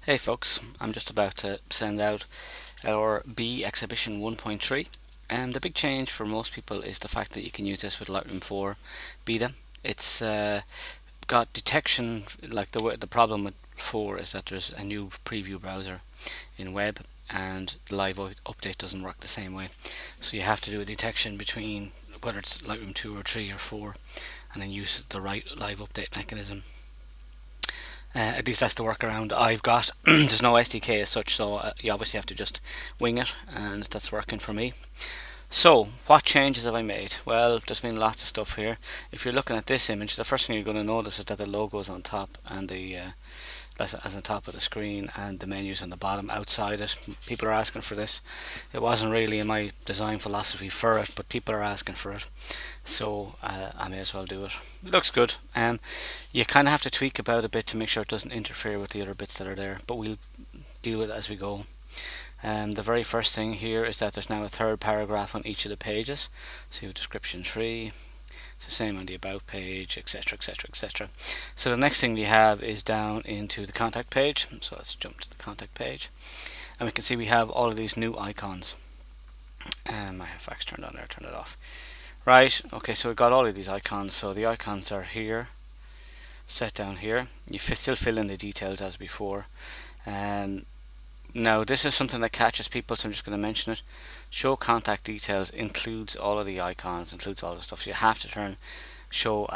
Hey folks, I'm just about to send out our B Exhibition 1.3, and the big change for most people is the fact that you can use this with Lightroom 4 Beta. It's got detection, like the problem with 4 is that there's a new preview browser in web, and the live update doesn't work the same way. So you have to do a detection between whether it's Lightroom 2 or 3 or 4, and then use the right live update mechanism. At least that's the workaround I've got. There's no SDK as such, so you obviously have to just wing it, and that's working for me. So, what changes have I made? Well, there's been lots of stuff here. If you're looking at this image, the first thing you're going to notice is that the logo is on top, and the as on top of the screen, and the menus on the bottom outside it. People are asking for this. It wasn't really in my design philosophy for it, but people are asking for it, so I may as well do it. It looks good. You kind of have to tweak about a bit to make sure it doesn't interfere with the other bits that are there, but we'll deal with it as we go. The very first thing here is that there's now a third paragraph on each of the pages. So description 3, it's the same on the about page, etc, etc, etc. So the next thing we have is down into the contact page. So let's jump to the contact page, and we can see we have all of these new icons. I have fax turned on there, turn it off. Right, okay, so we've got all of these icons. So the icons are here, set down here. You still fill in the details as before. Now this is something that catches people, so I'm just going to mention it. Show contact details includes all of the icons, includes all the stuff. So you have to turn show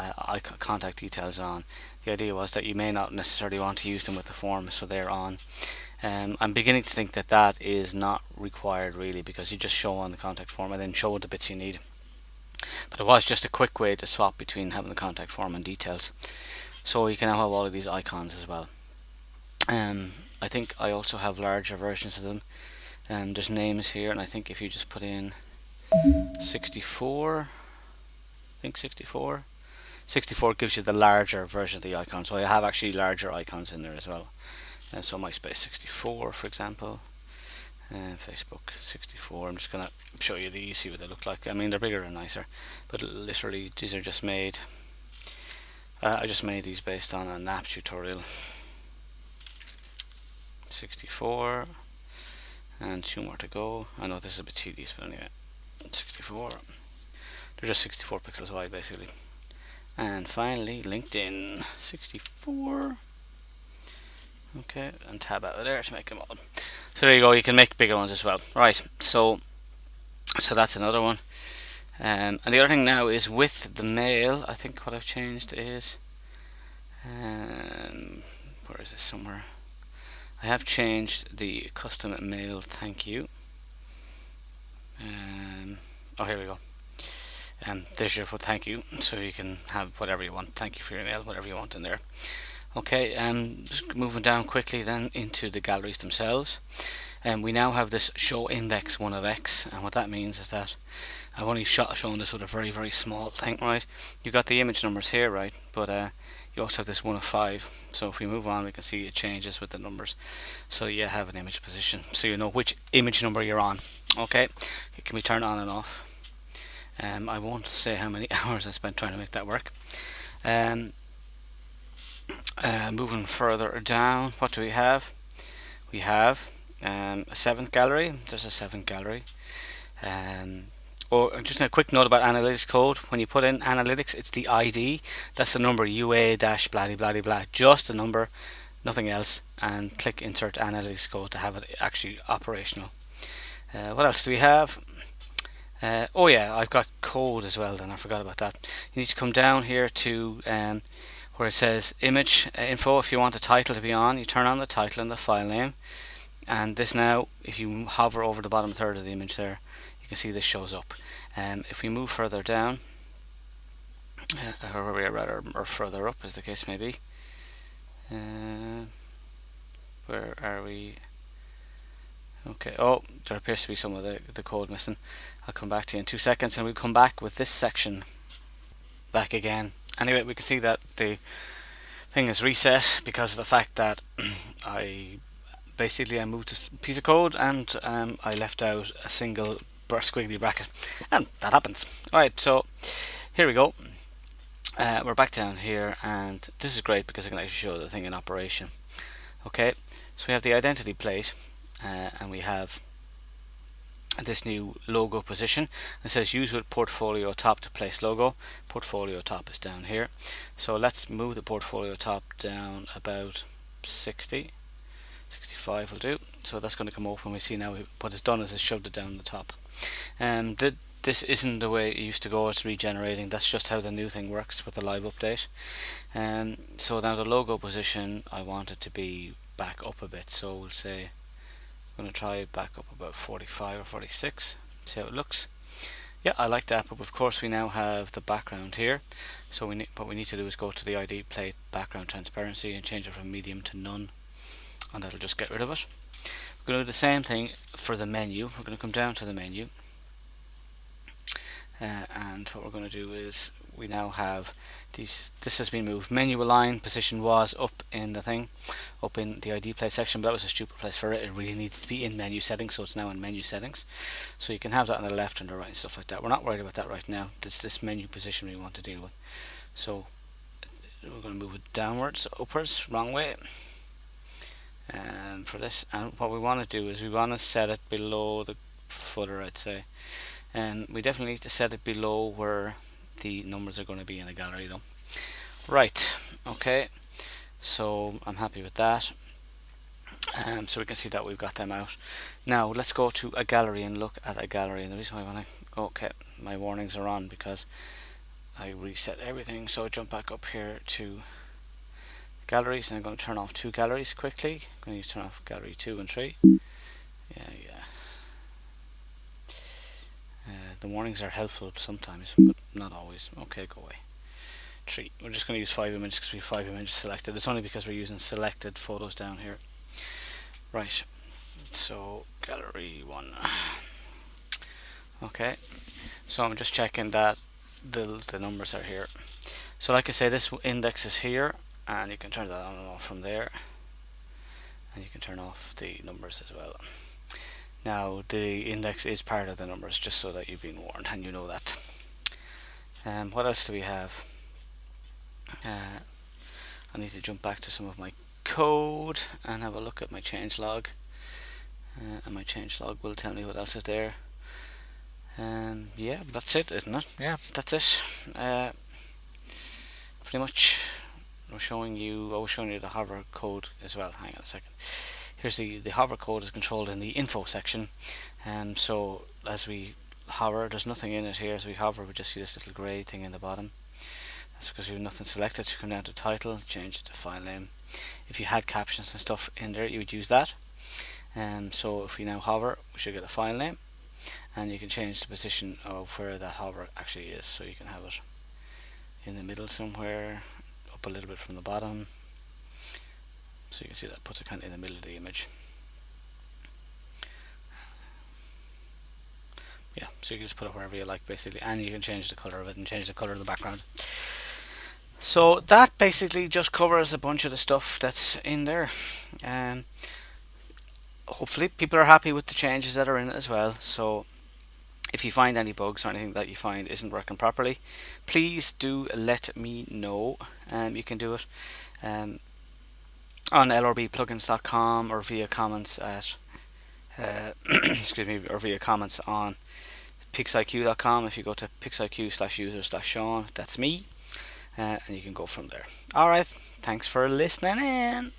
contact details on. The idea was that you may not necessarily want to use them with the form, so they're on. I'm beginning to think that that is not required really, because you just show on the contact form and then show the bits you need. But it was just a quick way to swap between having the contact form and details. So you can now have all of these icons as well. I think I also have larger versions of them. There's names here, and I think if you just put in 64, I think 64 gives you the larger version of the icon. So I have actually larger icons in there as well. So MySpace 64, for example, Facebook 64. I'm just gonna show you these, see what they look like. I mean, they're bigger and nicer, but literally these are just made. I just made these based on a NAP tutorial. 64, and 2 more to go. I know this is a bit tedious, but anyway, 64. They're just 64 pixels wide basically. And finally LinkedIn 64. Okay, and tab out of there to make them all. So there you go, you can make bigger ones as well. Right, so that's another one. And the other thing now is with the mail, I think what I've changed is, where is this somewhere? I have changed the custom mail thank you. Oh, here we go. There's your thank you, so you can have whatever you want. Thank you for your mail, whatever you want in there. Okay, just moving down quickly then into the galleries themselves. We now have this show index 1 of X, and what that means is that I've only shown this with a very, very small thing, right? You got the image numbers here, right? But you also have this 1 of 5. So if we move on, we can see it changes with the numbers. So you have an image position, so you know which image number you're on. Okay, it can be turned on and off. I won't say how many hours I spent trying to make that work. Moving further down, what do we have? We have a 7th gallery. There's a 7th gallery. Just a quick note about analytics code. When you put in analytics, it's the ID. That's the number UA dash blah blah blah. Just the number, nothing else. And click insert analytics code to have it actually operational. What else do we have? Oh yeah, I've got code as well. Then I forgot about that. You need to come down here to where it says image info. If you want the title to be on, you turn on the title and the file name. And this now, if you hover over the bottom third of the image there, you can see this shows up. If we move further down, or further up as the case may be, where are we? Okay, oh, there appears to be some of the code missing. I'll come back to you in 2 seconds, and we'll come back with this section back again. Anyway, we can see that the thing is reset because of the fact that I moved a piece of code, and I left out a single squiggly bracket, and that happens. Alright, so here we go. We're back down here, and this is great because I can actually show the thing in operation. Okay, So we have the identity plate, and we have this new logo position. It says use with portfolio top to place logo. Portfolio top is down here, so let's move the portfolio top down about 60, 65 will do. So that's going to come up when we see now what it's done is it's shoved it down the top. And this isn't the way it used to go, it's regenerating. That's just how the new thing works with the live update. So now the logo position, I want it to be back up a bit, so we'll say I'm going to try it back up about 45 or 46, see how it looks. Yeah, I like that, but of course we now have the background here, so what we need to do is go to the ID plate background transparency and change it from medium to none, and that'll just get rid of it. We're going to do the same thing for the menu. We're going to come down to the menu, and what we're going to do is we now have these. This has been moved. Menu align position was up in the thing, up in the ID plate section, but that was a stupid place for it. It really needs to be in menu settings, so it's now in menu settings. So you can have that on the left and the right and stuff like that. We're not worried about that right now. It's this menu position we want to deal with. So we're going to move it downwards, upwards, wrong way. And for this, and what we want to do is we want to set it below the footer, I'd say, and we definitely need to set it below where the numbers are going to be in the gallery though. Right, okay, so I'm happy with that. So we can see that we've got them out. Now let's go to a gallery and look at a gallery. And the reason why I want to, okay, my warnings are on because I reset everything. So I jump back up here to galleries, and I'm going to turn off 2 galleries quickly. I'm going to turn off gallery 2 and 3. Yeah. The warnings are helpful sometimes, but not always. Okay, go away. 3. We're just going to use 5 images because we have 5 images selected. It's only because we're using selected photos down here. Right. So gallery 1. Okay. So I'm just checking that the numbers are here. So like I say, this index is here, and you can turn that on and off from there, and you can turn off the numbers as well. Now the index is part of the numbers, just so that you've been warned and you know that. What else do we have? I need to jump back to some of my code and have a look at my changelog, and my changelog will tell me what else is there. Yeah, that's it, isn't it? Yeah, that's it. Pretty much. I was showing you the hover code as well. Hang on a second. Here's the hover code is controlled in the info section, and so as we hover, there's nothing in it here. As we hover, we just see this little grey thing in the bottom. That's because we have nothing selected. So come down to title, change it to file name. If you had captions and stuff in there, you would use that. So if we now hover, we should get a file name, and you can change the position of where that hover actually is. So you can have it in the middle somewhere, up a little bit from the bottom. So you can see that puts it kind of in the middle of the image. Yeah, so you can just put it wherever you like basically, and you can change the color of it and change the color of the background. So that basically just covers a bunch of the stuff that's in there. Hopefully people are happy with the changes that are in it as well. So if you find any bugs or anything that you find isn't working properly, please do let me know. You can do it on lrbplugins.com or via comments at excuse me, or via comments on pixIQ.com. If you go to pixiq/users/Sean, that's me, and you can go from there. Alright, thanks for listening in.